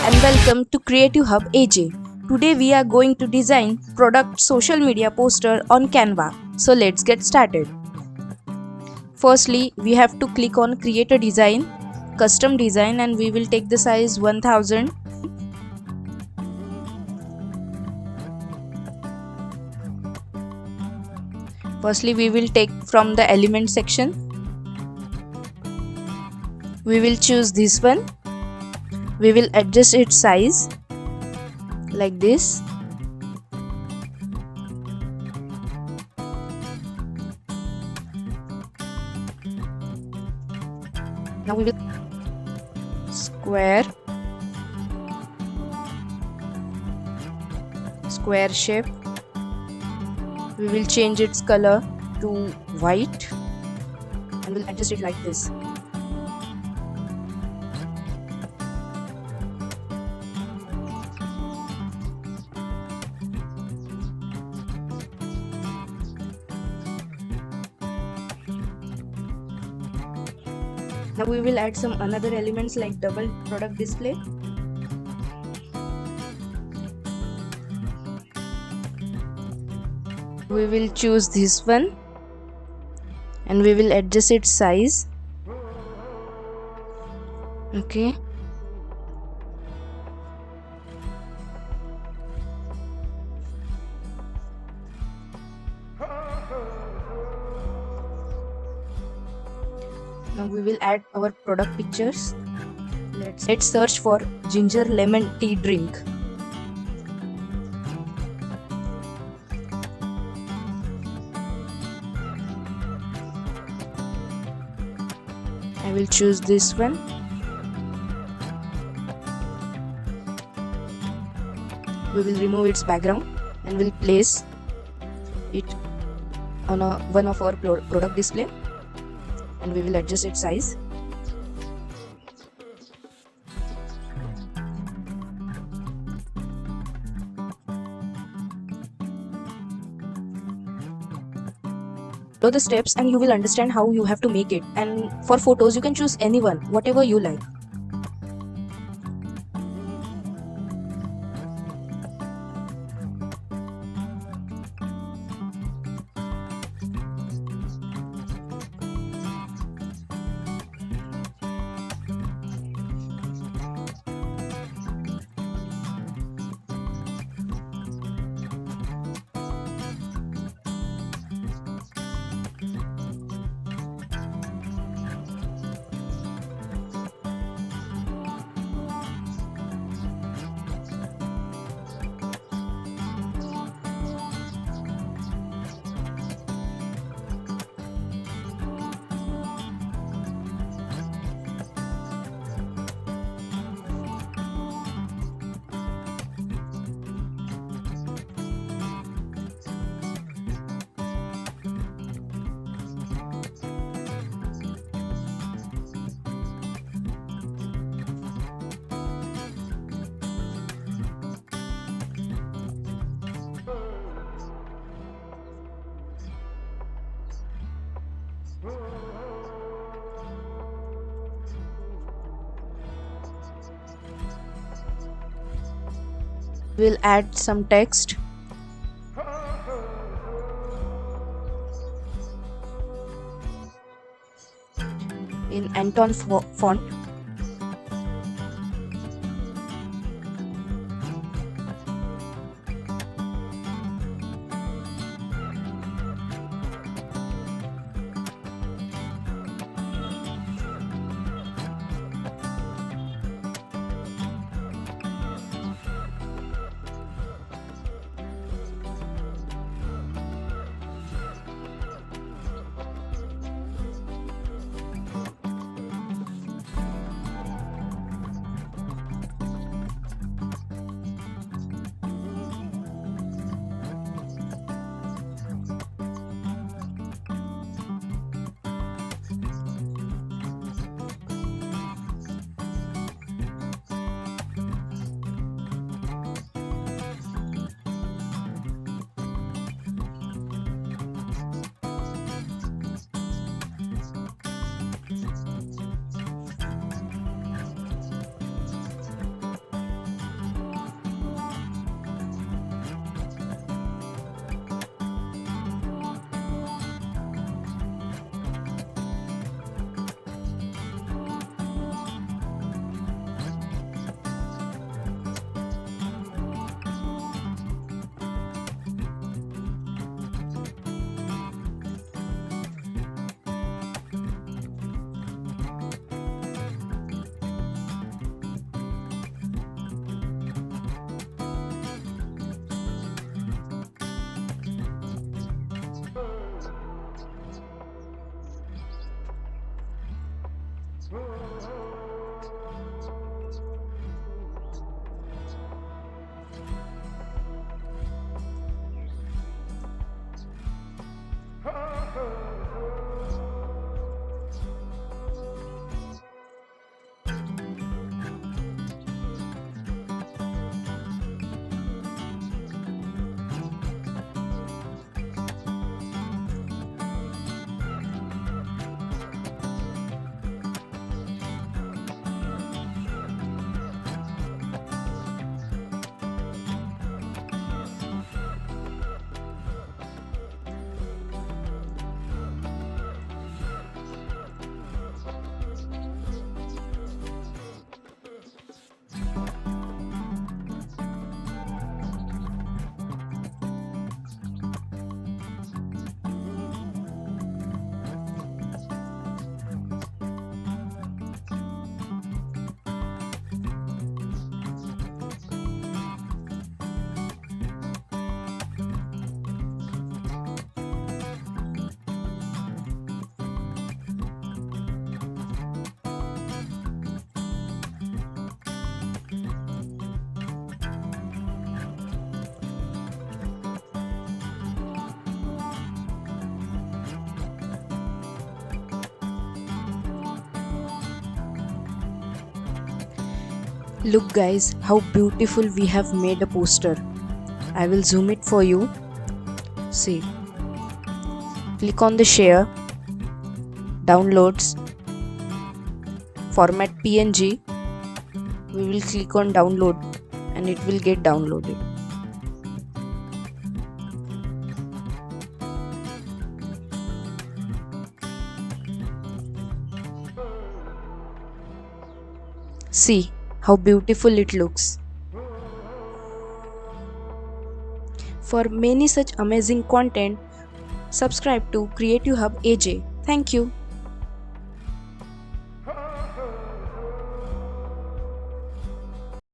and welcome to Creative Hub AJ. Today we are going to design product social media poster on Canva. So let's get started. Firstly, we have to click on create a design, custom design, and we will take the size 1000. Firstly, we will take from the element section. We will choose this one. We will adjust its size like this. Now we will square shape. We will change its color to white and we'll adjust it like this. Now we will add some another elements like double product display. We will choose this one and we will adjust its size. Okay. Now we will add our product pictures. Let's search for ginger lemon tea drink. I will choose this one. We will remove its background and will place it on one of our product display and we will adjust its size. Follow the steps and you will understand how you have to make it. And for photos you can choose anyone, whatever you like. We'll add some text. In Anton font. Look guys, how beautiful we have made a poster. I will zoom it for you. See. Click on the share, downloads, format PNG. We will click on download and it will get downloaded. See how beautiful it looks. For many such amazing content, subscribe to Creative Hub AJ. Thank you.